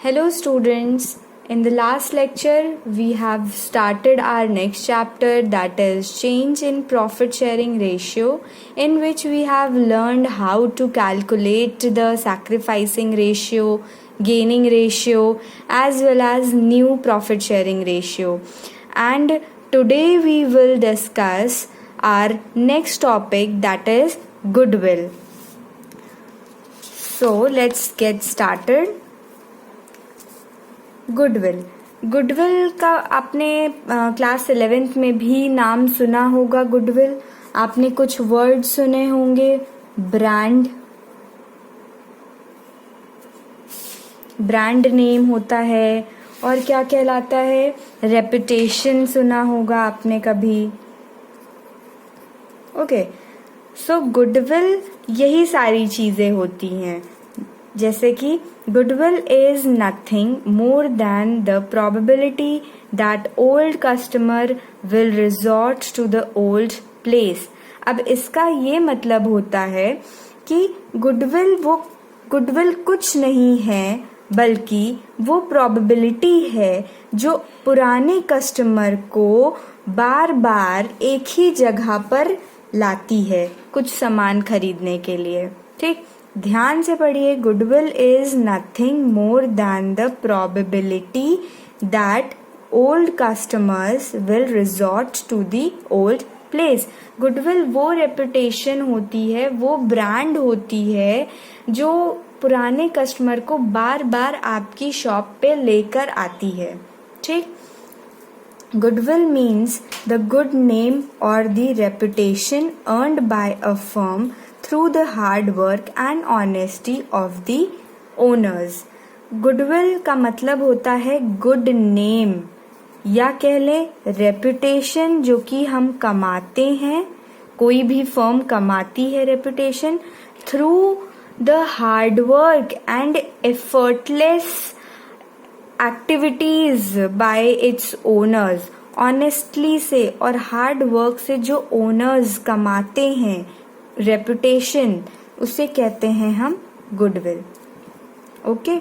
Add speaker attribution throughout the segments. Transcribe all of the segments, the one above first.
Speaker 1: Hello students, in the last lecture we have started our next chapter, that is change in profit sharing ratio, in which we have learned how to calculate the sacrificing ratio, gaining ratio as well as new profit sharing ratio. And today we will discuss our next topic, that is goodwill. So let's get started. Goodwill का आपने class 11th में भी नाम सुना होगा. Goodwill आपने कुछ word सुने होंगे. ब्रांड नेम होता है. और क्या कहलाता है? रेपुटेशन सुना होगा आपने कभी. ओके, सो गुडविल यही सारी चीजें होती हैं. जैसे कि goodwill is nothing more than the probability that old customer will resort to the old place. अब इसका ये मतलब होता है कि गुडविल कुछ नहीं है बल्कि वो प्रोबेबिलिटी है जो पुराने कस्टमर को बार बार एक ही जगह पर लाती है कुछ सामान खरीदने के लिए. ठीक, ध्यान से पढ़िए. Goodwill is nothing more than the probability that old customers will resort to the old place. Goodwill वो रेपुटेशन होती है, वो ब्रांड होती है जो पुराने कस्टमर को बार बार आपकी शॉप पे लेकर आती है. ठीक, Goodwill means the good name or the reputation earned by a firm through the hard work and honesty of the owners. Goodwill का मतलब होता है good name या कह ले reputation, जो कि हम कमाते हैं. कोई भी फर्म कमाती है reputation through the hard work and effortless activities bye it's owners. Honestly से और हार्ड वर्क से जो ओनर्स कमाते हैं रेपुटेशन, उसे कहते हैं हम goodwill. Okay,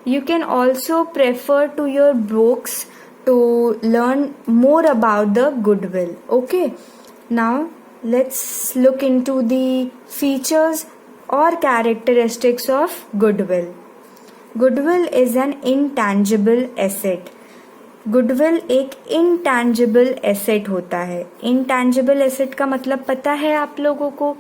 Speaker 1: you can also prefer to your books to learn more about the goodwill. Okay, now let's look into the features और characteristics of goodwill. Goodwill is an intangible asset. Goodwill एक intangible asset होता है. Intangible asset का मतलब पता है आप लोगों को?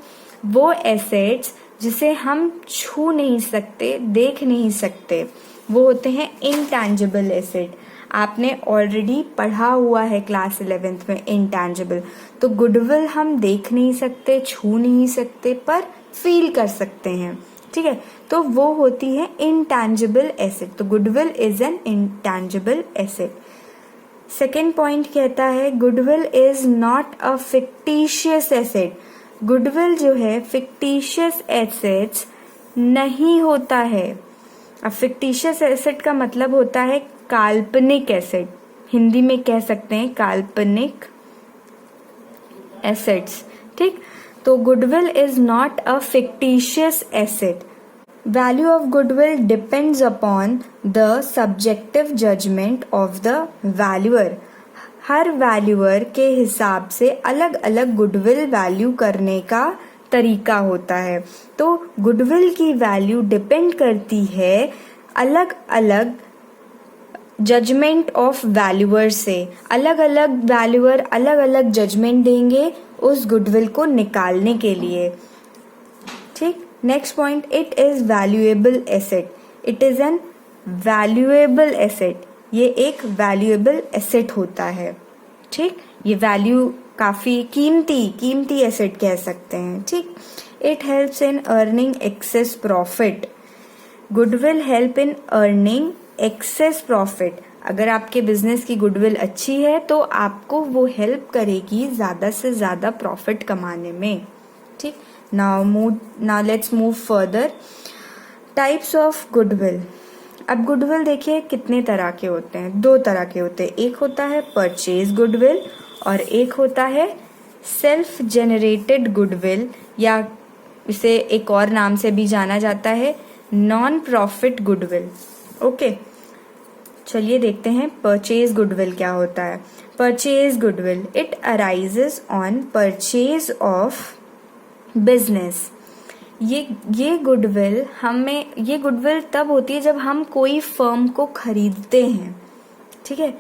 Speaker 1: वो एसेट्स जिसे हम छू नहीं सकते, देख नहीं सकते, वो होते हैं इंटैंजिबल एसेट. आपने ऑलरेडी पढ़ा हुआ है क्लास 11th में इंटैंजिबल. तो गुडविल हम देख नहीं सकते, छू नहीं सकते, पर फील कर सकते हैं. ठीक है, तो वो होती है इंटैंजिबल एसेट. तो goodwill is an intangible asset. Second point कहता है goodwill is not a fictitious asset. Goodwill जो है फिक्टिशियस एसेट्स नहीं होता है. अब फिक्टिशियस एसेट का मतलब होता है काल्पनिक एसेट. हिंदी में कह सकते हैं काल्पनिक एसेट्स. ठीक, तो goodwill is not a fictitious asset. Value of goodwill depends upon the subjective judgment of the valuer. Her valuer के हिसाब से अलग अलग गुडविल वैल्यू करने का तरीका होता है. तो गुडविल की वैल्यू डिपेंड करती है अलग अलग जजमेंट ऑफ वैल्यूअर से. अलग अलग वैल्यूअर अलग अलग जजमेंट देंगे उस गुडविल को निकालने के लिए. ठीक, next point, it is valuable asset. It is an valuable asset. ये एक वैल्यूएबल एसेट होता है. ठीक, ये वैल्यू काफी कीमती एसेट कह सकते हैं. ठीक, it helps in earning access profit. Goodwill help in earning access profit. अगर आपके बिजनेस की गुडविल अच्छी है तो आपको वो हेल्प करेगी ज्यादा से ज्यादा प्रॉफिट कमाने में. ठीक, now let's move further. Types of goodwill. अब गुडविल देखिए कितने तरह के होते हैं. 2 तरह के होते हैं. एक होता है परचेज गुडविल और एक होता है सेल्फ जेनरेटेड गुडविल, या इसे एक और नाम से भी जाना जाता है नॉन प्रॉफिट गुडविल. ओके, चलिए देखते हैं परचेज गुडविल क्या होता है। Purchase goodwill, it arises on purchase of business. ये गुडविल तब होती है जब हम कोई फर्म को खरीदते हैं, ठीक है।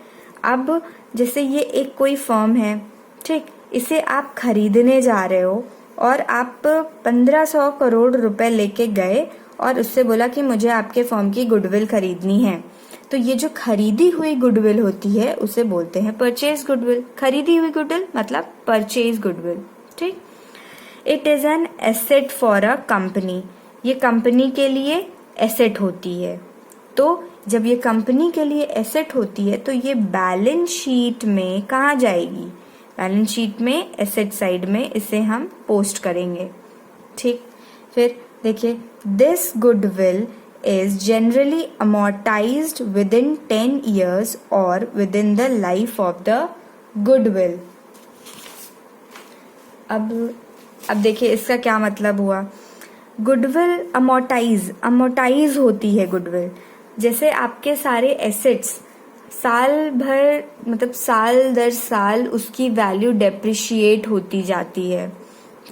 Speaker 1: अब जैसे ये एक कोई फर्म है, ठीक, इसे आप खरीदने जा रहे हो और आप 1500 करोड़ रुपए लेके गए और उससे बोला कि मुझे आपके फर्म की गुडविल खरीदनी है। तो ये जो खरीदी हुई गुडविल होती है उसे बोलते हैं परचेज गुडविल। खरीदी हुई गुडविल मतलब परचेज गुडविल, ठीक। It is an asset for a company. ये कंपनी के लिए एसेट होती है। तो जब ये कंपनी के लिए एसेट होती है तो ये बैलेंस शीट में कहाँ जाएगी? बैलेंस शीट में एसेट साइड में इसे हम पोस्ट करेंगे, ठीक। फिर देखिए, this goodwill is generally amortized within 10 years or within the life of the goodwill। अब देखिए इसका क्या मतलब हुआ। गुडविल अमोर्टाइज होती है गुडविल। जैसे आपके सारे एसेट्स साल भर मतलब साल दर साल उसकी वैल्यू डेप्रिशिएट होती जाती है,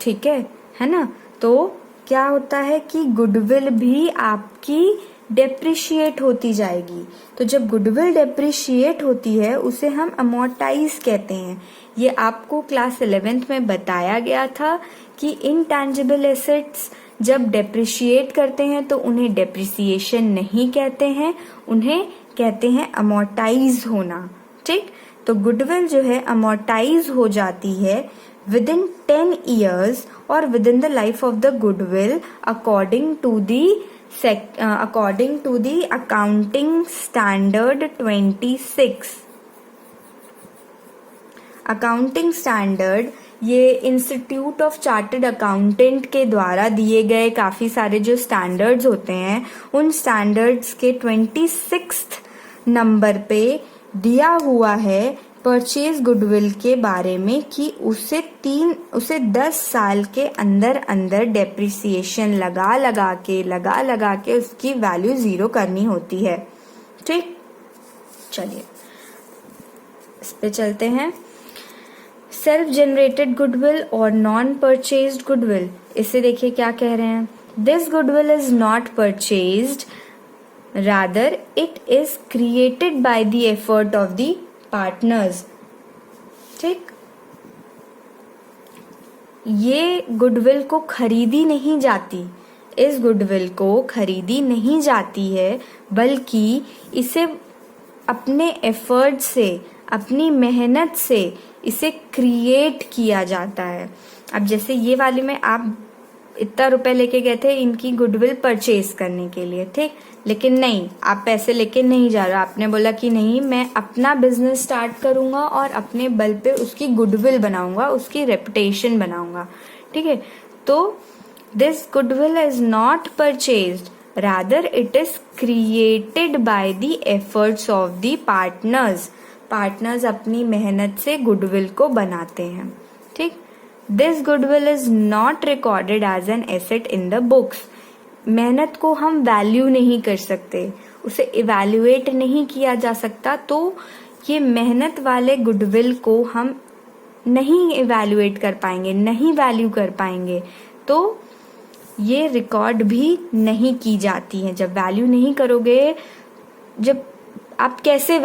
Speaker 1: ठीक है ना। तो क्या होता है कि गुडविल भी आपकी डेप्रिशिएट होती जाएगी। तो जब गुडविल डेप्रिशिएट होती है उसे हम अमोर्टाइज कहते हैं। ये आपको क्लास 11th में बताया गया था कि इनटैंजिबल एसेट्स जब डेप्रिशिएट करते हैं तो उन्हें डेप्रिसिएशन नहीं कहते हैं, उन्हें कहते हैं अमोर्टाइज होना, ठीक। तो गुडविल जो है अमोर्टाइज हो जाती है within 10 years or within the life of the goodwill according to the accounting standard 26। Accounting standard ये इंस्टीट्यूट ऑफ चार्टर्ड अकाउंटेंट के द्वारा दिए गए काफी सारे जो स्टैंडर्ड्स होते हैं उन स्टैंडर्ड्स के 26th नंबर पे दिया हुआ है परचेज गुडविल के बारे में कि उसे 10 साल के अंदर डेप्रिसिएशन लगा के उसकी वैल्यू 0 करनी होती है, ठीक। चलिए इस पे चलते हैं। सेल्फ जनरेटेड गुडविल और नॉन परचेज्ड गुडविल, इसे देखिए क्या कह रहे हैं। This goodwill is not purchased, rather it is created by the effort of the partners, ठीक। ये गुडविल को खरीदी नहीं जाती, इस गुडविल को खरीदी नहीं जाती है, बल्कि इसे अपने एफर्ट से, अपनी मेहनत से इसे क्रिएट किया जाता है। अब जैसे ये वाली में आप इतना रुपए लेके गए थे इनकी गुडविल परचेज करने के लिए, ठीक, लेकिन नहीं, आप पैसे लेके नहीं जा रहे। आपने बोला कि नहीं, मैं अपना बिजनेस स्टार्ट करूंगा और अपने बल पे उसकी गुडविल बनाऊंगा, उसकी रेपुटेशन बनाऊंगा, ठीक है। तो this goodwill is not purchased, rather it is created by the efforts of the partners. Partners अपनी मेहनत से गुडविल को बनाते हैं, ठीक। This goodwill is not recorded as an asset in the books. मेहनत को हम वैल्यू नहीं कर सकते, उसे इवैल्यूएट नहीं किया जा सकता, तो ये मेहनत वाले गुडविल को हम नहीं इवैल्यूएट कर पाएंगे, नहीं वैल्यू कर पाएंगे, तो ये रिकॉर्ड भी नहीं की जाती है। जब वैल्यू नहीं करोगे, जब आप कैसे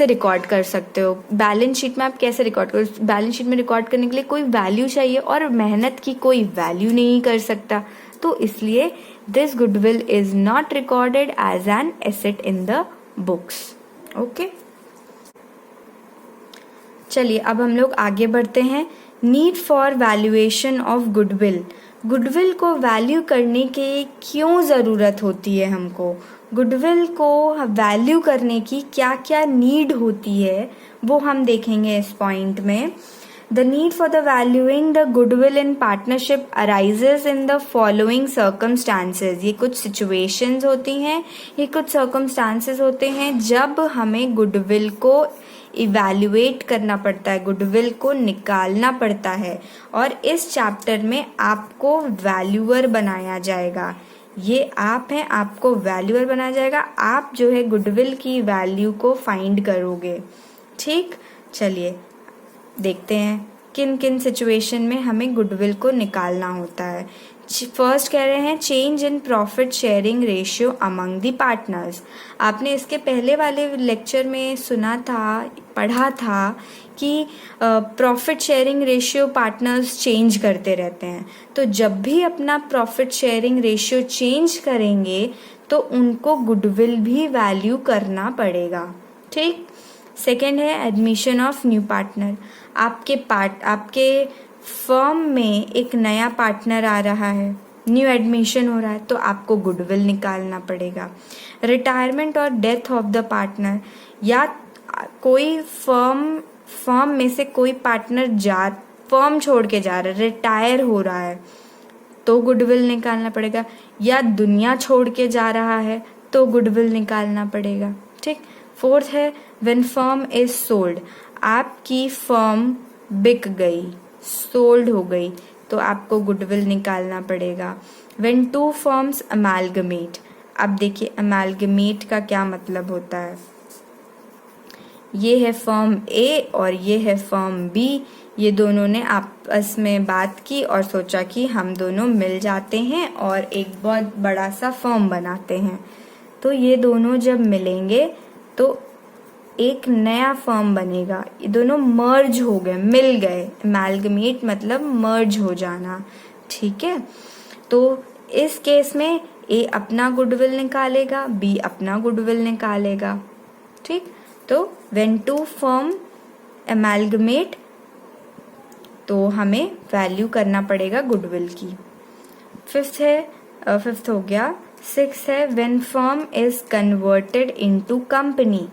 Speaker 1: रिकॉर्ड कर सकते हो? बैलेंस शीट में आप कैसे रिकॉर्ड करो? बैलेंस शीट में रिकॉर्ड करने के लिए कोई वैल्यू चाहिए और मेहनत की कोई वैल्यू नहीं कर सकता, तो इसलिए this goodwill is not recorded as an asset in the books, okay. चलिए अब हम लोग आगे बढ़ते हैं। Need for valuation of goodwill. Goodwill को वैल्यू करने की क्यों ज़रूरत होती है हमको? गुडविल को वैल्यू करने की क्या क्या नीड होती है वो हम देखेंगे इस पॉइंट में। The need for the valuing the goodwill in partnership arises in the following circumstances. ये कुछ सिचुएशंस होती हैं, ये कुछ सर्कमस्टांसेस होते हैं जब हमें गुडविल को इवैल्यूएट करना पड़ता है, गुडविल को निकालना पड़ता है, और इस चैप्टर में आपको वैल्यूअर बनाया जाएगा। ये आप हैं, आपको वैल्यूअर बनाया जाएगा, आप जो है गुडविल की वैल्यू को फाइंड करोगे। ठीक, चलिए देखते हैं किन किन सिचुएशन में हमें गुडविल को निकालना होता है। फर्स्ट कह रहे हैं change in profit sharing ratio among the partners. आपने इसके पहले वाले लेक्चर में सुना था, पढ़ा था कि profit sharing ratio partners change करते रहते हैं। तो जब भी अपना प्रॉफिट शेयरिंग रेशियो चेंज करेंगे तो उनको गुडविल भी वैल्यू करना पड़ेगा। ठीक, सेकेंड है एडमिशन ऑफ न्यू पार्टनर। आपके फर्म में एक नया पार्टनर आ रहा है, न्यू एडमिशन हो रहा है, तो आपको गुडविल निकालना पड़ेगा। रिटायरमेंट और डेथ ऑफ द पार्टनर, या कोई फर्म में से कोई पार्टनर फर्म छोड़ के जा रहा है, रिटायर हो रहा है, तो गुडविल निकालना पड़ेगा। या दुनिया छोड़ के जा रहा है तो गुडविल निकालना पड़ेगा। ठीक, फोर्थ है व्हेन फर्म इज सोल्ड। आपकी फर्म बिक गई, सोल्ड हो गई, तो आपको गुडविल निकालना पड़ेगा। When two firms amalgamate. अब देखिए अमैलगमेट का क्या मतलब होता है। ये है फर्म ए और ये है फर्म बी, ये दोनों ने आपस में बात की और सोचा कि हम दोनों मिल जाते हैं और एक बहुत बड़ा सा फर्म बनाते हैं। तो ये दोनों जब मिलेंगे तो एक नया फर्म बनेगा। ये दोनों मर्ज हो गए, मिल गए। अमैलगमेट मतलब मर्ज हो जाना। ठीक है, तो इस केस में ए अपना गुडविल निकालेगा, बी अपना गुडविल निकालेगा। ठीक, तो व्हेन टू फर्म अमैलगमेट तो हमें वैल्यू करना पड़ेगा गुडविल की। फिफ्थ हो गया। सिक्स है when firm is converted into company.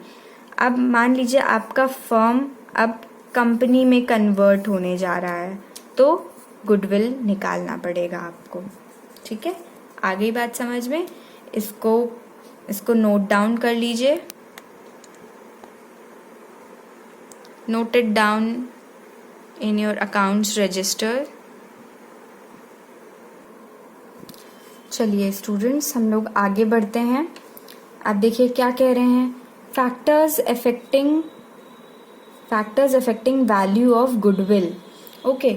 Speaker 1: अब मान लीजिए आपका फर्म अब कंपनी में कन्वर्ट होने जा रहा है, तो गुडविल निकालना पड़ेगा आपको। ठीक है, आ गई बात समझ में? इसको नोट डाउन कर लीजिए, note it down in your accounts register. चलिए स्टूडेंट्स, हम लोग आगे बढ़ते हैं। अब देखिए क्या कह रहे हैं, factors affecting value of goodwill. Okay,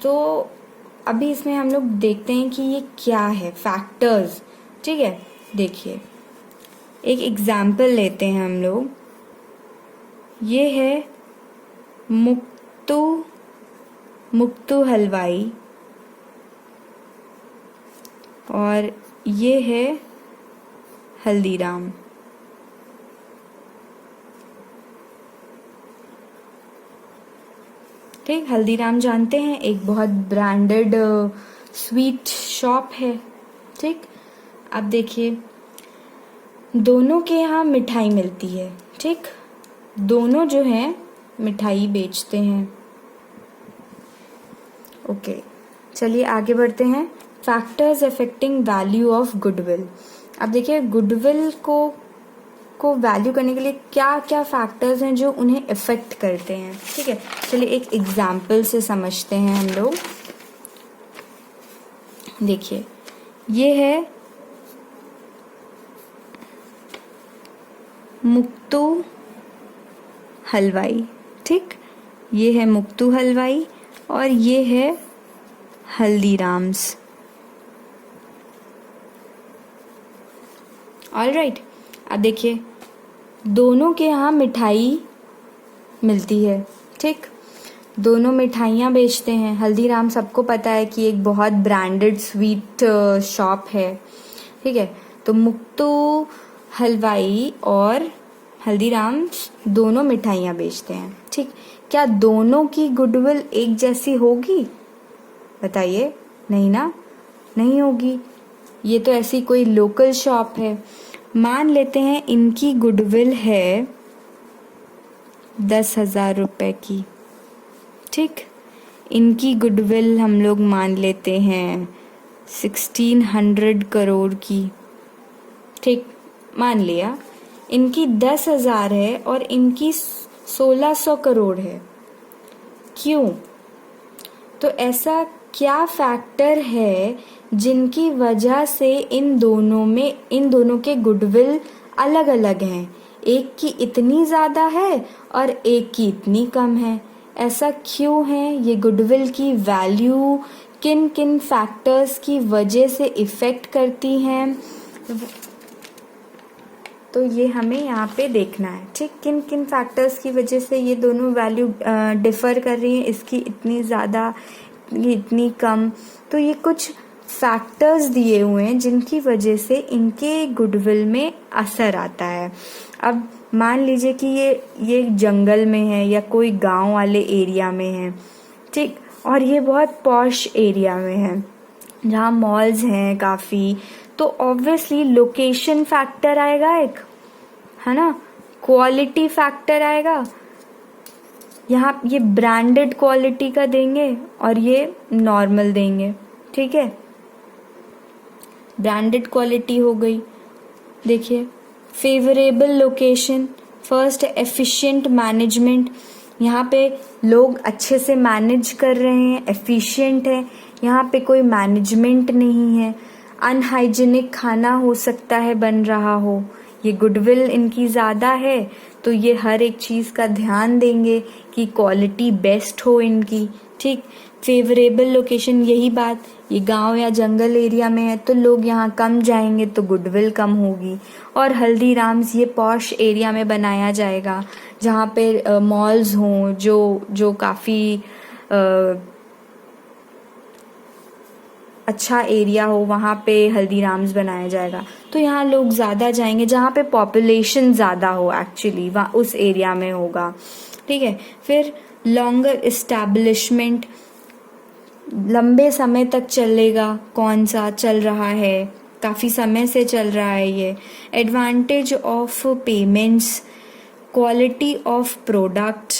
Speaker 1: तो अभी इसमें हम लोग देखते हैं कि ये क्या है फैक्टर्स। ठीक है, देखिए एक एग्जाम्पल लेते हैं हम लोग। ये है मुक्तू हलवाई और ये है हल्दीराम। ठीक, हल्दीराम जानते हैं, एक बहुत ब्रांडेड स्वीट शॉप है। ठीक, अब देखिए दोनों के यहाँ मिठाई मिलती है। ठीक, दोनों जो हैं मिठाई बेचते हैं। ओके, चलिए आगे बढ़ते हैं। Factors affecting value of goodwill. अब देखिए गुडविल को वैल्यू करने के लिए क्या क्या फैक्टर्स हैं जो उन्हें इफेक्ट करते हैं। ठीक है, चलिए एक एग्जाम्पल से समझते हैं हम लोग। देखिए ये है मुक्तू हलवाई। ठीक, ये है मुक्तू हलवाई और ये है हल्दीराम्स। ऑलराइट, अब देखिए दोनों के यहाँ मिठाई मिलती है। ठीक, दोनों मिठाइयाँ बेचते हैं। हल्दीराम सबको पता है कि एक बहुत ब्रांडेड स्वीट शॉप है। ठीक है, तो मुक्तू हलवाई और हल्दीराम्स दोनों मिठाइयाँ बेचते हैं। ठीक, क्या दोनों की गुडविल एक जैसी होगी? बताइए, नहीं ना, नहीं होगी। ये तो ऐसी कोई लोकल शॉप है। मान लेते हैं इनकी गुडविल है 10,000 रुपए की। ठीक, इनकी गुडविल हम लोग मान लेते हैं 1600 करोड़ की। ठीक, मान लिया इनकी 10,000 है और इनकी 1600 करोड़ है। क्यों? तो ऐसा क्या फैक्टर है जिनकी वजह से इन दोनों के गुडविल अलग अलग हैं। एक की इतनी ज़्यादा है और एक की इतनी कम है। ऐसा क्यों है? ये गुडविल की वैल्यू किन किन फैक्टर्स की वजह से इफ़ेक्ट करती हैं, तो ये हमें यहाँ पे देखना है। ठीक, किन किन फैक्टर्स की वजह से ये दोनों वैल्यू डिफ़र कर रही हैं, इसकी इतनी ज़्यादा, इतनी कम। तो ये कुछ फैक्टर्स दिए हुए हैं जिनकी वजह से इनके गुडविल में असर आता है। अब मान लीजिए कि ये जंगल में है या कोई गांव वाले एरिया में है, ठीक, और ये बहुत पॉश एरिया में है जहाँ मॉल्स हैं काफ़ी, तो ऑब्वियसली लोकेशन फैक्टर आएगा एक, है ना, क्वालिटी फैक्टर आएगा। यहाँ ये ब्रांडेड क्वालिटी का देंगे और ये नॉर्मल देंगे, ठीक है। ब्रांडेड क्वालिटी हो गई। देखिए, favourable location, first efficient management, यहाँ पे लोग अच्छे से मैनेज कर रहे हैं, एफिशिएंट है, यहाँ पे कोई मैनेजमेंट नहीं है। अनहाइजीनिक खाना हो सकता है बन रहा हो, ये गुडविल इनकी ज़्यादा है तो ये हर एक चीज़ का ध्यान देंगे कि क्वालिटी बेस्ट हो इनकी, ठीक। फेवरेबल लोकेशन, यही बात, ये गांव या जंगल एरिया में है तो लोग यहाँ कम जाएंगे तो गुडविल कम होगी। और हल्दीराम्स ये पॉश एरिया में बनाया जाएगा जहाँ पे मॉल्स हों, जो काफ़ी अच्छा एरिया हो, वहाँ पे हल्दीराम्स बनाया जाएगा तो यहाँ लोग ज़्यादा जाएंगे। जहाँ पे पॉपुलेशन ज़्यादा हो एक्चुअली वहाँ उस एरिया में होगा, ठीक है। फिर लॉन्गर इस्टेब्लिशमेंट, लंबे समय तक चलेगा, कौन सा चल रहा है, काफ़ी समय से चल रहा है ये। Advantage of payments, quality of product,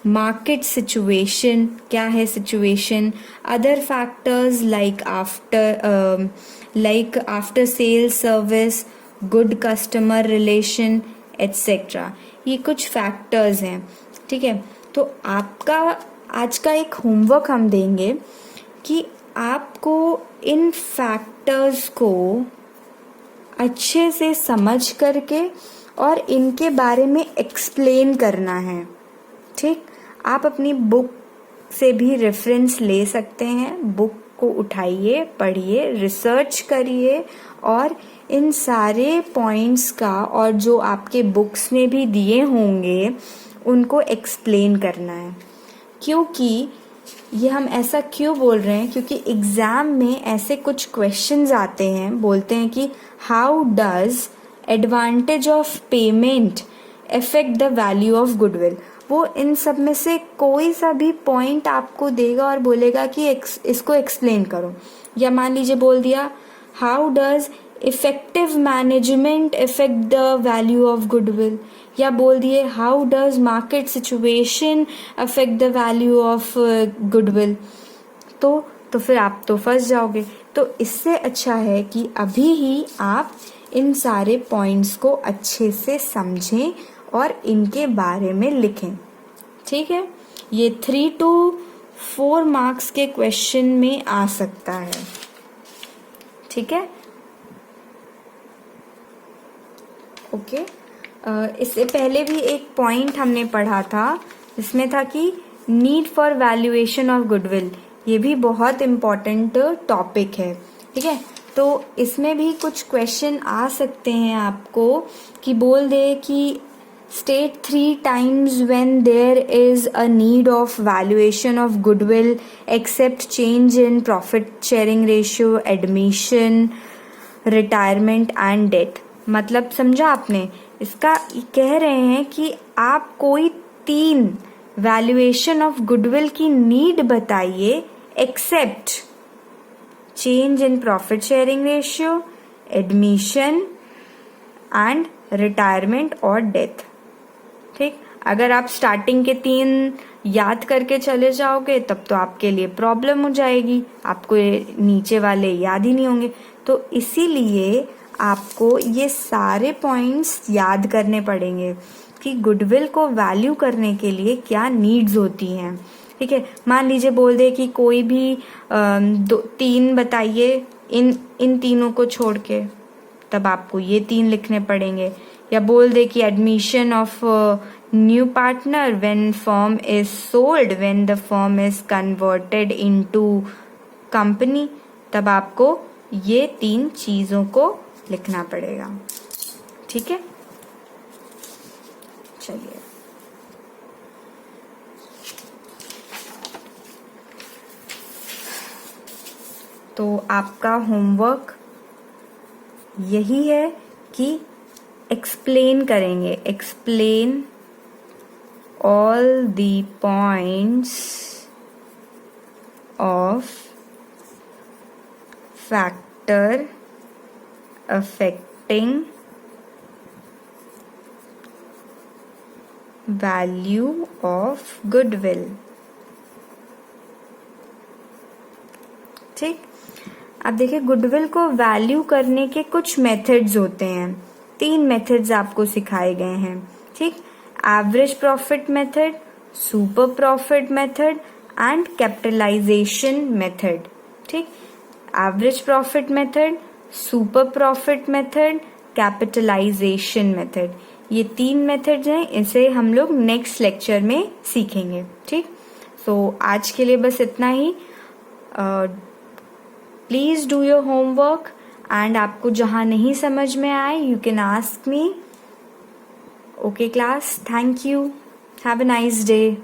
Speaker 1: market situation, क्या है situation, other factors like after sale service, good customer relation etcetera, ये कुछ फैक्टर्स हैं, ठीक है। तो आपका आज का एक होमवर्क हम देंगे कि आपको इन फैक्टर्स को अच्छे से समझ करके और इनके बारे में एक्सप्लेन करना है, ठीक। आप अपनी बुक से भी रेफरेंस ले सकते हैं, बुक को उठाइए, पढ़िए, रिसर्च करिए और इन सारे पॉइंट्स का और जो आपके बुक्स में भी दिए होंगे उनको एक्सप्लेन करना है। क्योंकि ये हम ऐसा क्यों बोल रहे हैं, क्योंकि एग्ज़ाम में ऐसे कुछ क्वेश्चंस आते हैं, बोलते हैं कि how does advantage of payment affect the value of goodwill. वो इन सब में से कोई सा भी पॉइंट आपको देगा और बोलेगा कि इसको एक्सप्लेन करो। या मान लीजिए बोल दिया how does effective management affect the value of goodwill, या बोल दिए how does market situation affect the value of goodwill, तो फिर आप तो फंस जाओगे। तो इससे अच्छा है कि अभी ही आप इन सारे पॉइंट्स को अच्छे से समझें और इनके बारे में लिखें, ठीक है। ये 3 to 4 मार्क्स के क्वेश्चन में आ सकता है, ठीक है, ओके। इससे पहले भी एक पॉइंट हमने पढ़ा था, इसमें था कि need for valuation of goodwill, ये भी बहुत इम्पॉर्टेंट टॉपिक है, ठीक है। तो इसमें भी कुछ क्वेश्चन आ सकते हैं आपको कि बोल दे कि state 3 times when there is a need of valuation of goodwill except change in profit sharing ratio, admission, retirement and death। मतलब समझा आपने, इसका कह रहे हैं कि आप कोई 3 वैल्यूएशन ऑफ गुडविल की नीड बताइए except change in profit sharing ratio, admission and retirement और डेथ, ठीक। अगर आप स्टार्टिंग के 3 याद करके चले जाओगे तब तो आपके लिए प्रॉब्लम हो जाएगी, आपको नीचे वाले याद ही नहीं होंगे। तो इसीलिए आपको ये सारे पॉइंट्स याद करने पड़ेंगे कि गुडविल को वैल्यू करने के लिए क्या नीड्स होती हैं, ठीक है। मान लीजिए बोल दे कि कोई भी 3 बताइए इन तीनों को छोड़ के, तब आपको ये 3 लिखने पड़ेंगे। या बोल दे कि admission of new partner when firm is sold, when the firm is converted into company, तब आपको ये 3 चीजों को लिखना पड़ेगा। ठीक है, चलिए तो आपका होमवर्क यही है कि एक्सप्लेन करेंगे, explain all the points of factor affecting value of goodwill. ठीक, अब देखिए गुडविल को वैल्यू करने के कुछ मेथड्स होते हैं। 3 मेथड्स आपको सिखाए गए हैं। ठीक, average profit method, super profit method and capitalisation method. ठीक, average profit method, super profit method, capitalisation method, ये 3 मेथड्स हैं। इसे हम लोग नेक्स्ट लेक्चर में सीखेंगे। ठीक, सो आज के लिए बस इतना ही। Please do your homework and आपको जहां नहीं समझ में आए you can ask me. Okay class, thank you, have a nice day.